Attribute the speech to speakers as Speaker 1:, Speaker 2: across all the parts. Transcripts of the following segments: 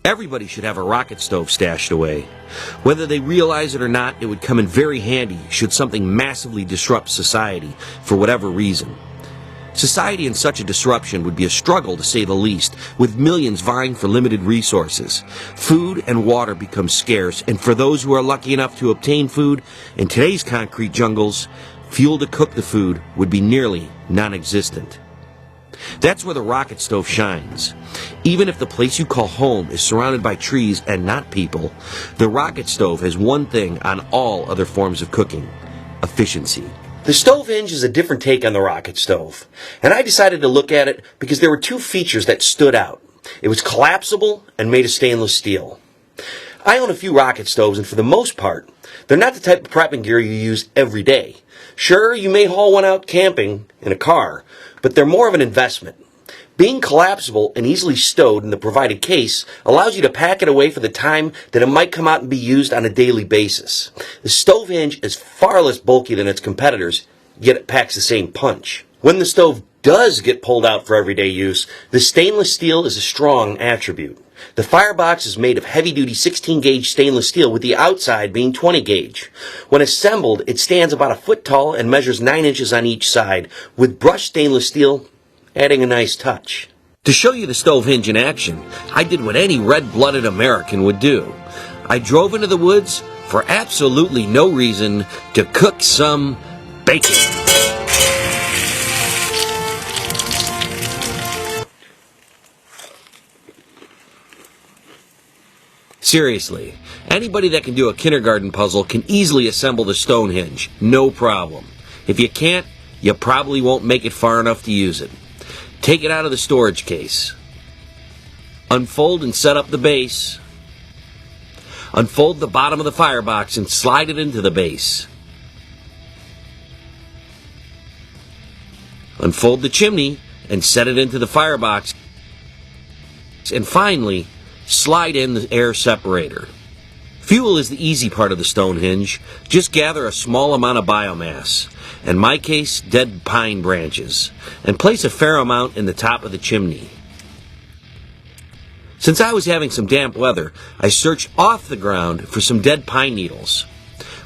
Speaker 1: Everybody should have a rocket stove stashed away. Whether they realize it or not, it would come in very handy should something massively disrupt society for whatever reason. Society in such a disruption would be a struggle, to say the least, with millions vying for limited resources. Food and water become scarce, and for those who are lucky enough to obtain food, in today's concrete jungles, fuel to cook the food would be nearly non-existent. That's where the rocket stove shines. Even if the place you call home is surrounded by trees and not people, the rocket stove has one thing on all other forms of cooking: efficiency. The stove hinge is a different take on the rocket stove, and I decided to look at it because there were two features that stood out. It was collapsible and made of stainless steel. I own a few rocket stoves, and for the most part, they're not the type of prepping gear you use every day. Sure, you may haul one out camping in a car, but they're more of an investment. Being collapsible and easily stowed in the provided case allows you to pack it away for the time that it might come out and be used on a daily basis. The stove hinge is far less bulky than its competitors, yet it packs the same punch. When the stove does get pulled out for everyday use, the stainless steel is a strong attribute. The firebox is made of heavy-duty 16-gauge stainless steel, with the outside being 20-gauge. When assembled, it stands about a foot tall and measures 9 inches on each side, with brushed stainless steel adding a nice touch. To show you the stove hinge in action, I did what any red-blooded American would do. I drove into the woods for absolutely no reason to cook some bacon. Seriously, anybody that can do a kindergarten puzzle can easily assemble the stone hinge, no problem. If you can't, you probably won't make it far enough to use it. Take it out of the storage case. Unfold and set up the base. Unfold the bottom of the firebox and slide it into the base. Unfold the chimney and set it into the firebox. And finally, slide in the air separator. Fuel is the easy part of the stone hinge. Just gather a small amount of biomass, in my case, dead pine branches, and place a fair amount in the top of the chimney. Since I was having some damp weather, I searched off the ground for some dead pine needles.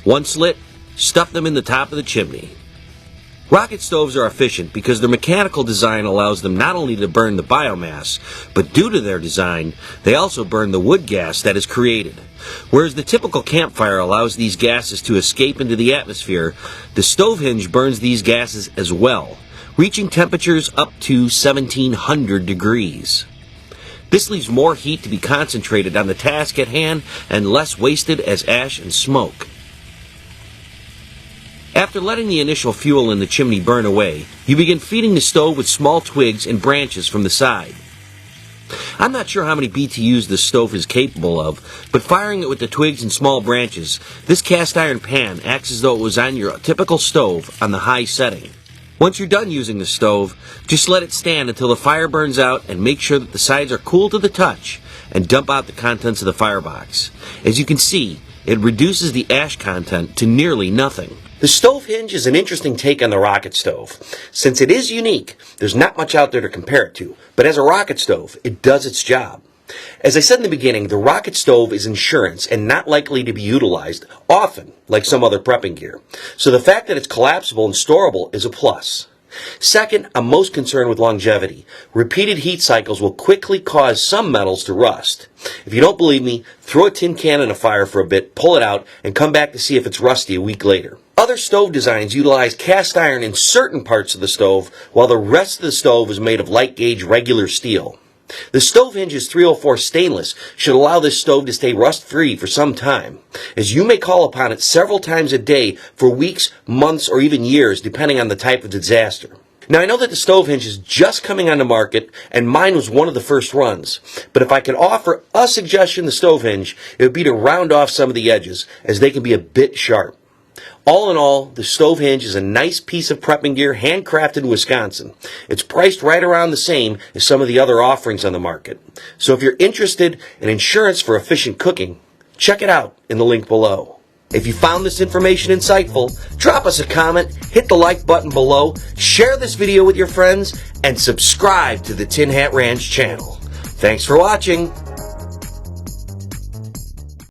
Speaker 1: Once lit, stuff them in the top of the chimney. Rocket stoves are efficient because their mechanical design allows them not only to burn the biomass, but due to their design, they also burn the wood gas that is created. Whereas the typical campfire allows these gases to escape into the atmosphere, the stove hinge burns these gases as well, reaching temperatures up to 1700 degrees. This leaves more heat to be concentrated on the task at hand and less wasted as ash and smoke. After letting the initial fuel in the chimney burn away, you begin feeding the stove with small twigs and branches from the side. I'm not sure how many BTUs this stove is capable of, but firing it with the twigs and small branches, this cast iron pan acts as though it was on your typical stove on the high setting. Once you're done using the stove, just let it stand until the fire burns out and make sure that the sides are cool to the touch, and dump out the contents of the firebox. As you can see, it reduces the ash content to nearly nothing. The stove hinge is an interesting take on the rocket stove. Since it is unique, there's not much out there to compare it to, but as a rocket stove, it does its job. As I said in the beginning, the rocket stove is insurance and not likely to be utilized often like some other prepping gear. So the fact that it's collapsible and storable is a plus. Second, I'm most concerned with longevity. Repeated heat cycles will quickly cause some metals to rust. If you don't believe me, throw a tin can in a fire for a bit, pull it out, and come back to see if it's rusty a week later. Other stove designs utilize cast iron in certain parts of the stove, while the rest of the stove is made of light gauge regular steel. The stove hinge's 304 stainless should allow this stove to stay rust-free for some time, as you may call upon it several times a day for weeks, months, or even years, depending on the type of disaster. Now, I know that the stove hinge is just coming on the market, and mine was one of the first runs, but if I could offer a suggestion to stove hinge, it would be to round off some of the edges, as they can be a bit sharp. All in all, the stove hinge is a nice piece of prepping gear handcrafted in Wisconsin. It's priced right around the same as some of the other offerings on the market. So if you're interested in insurance for efficient cooking, check it out in the link below. If you found this information insightful, drop us a comment, hit the like button below, share this video with your friends, and subscribe to the Tin Hat Ranch channel. Thanks for watching.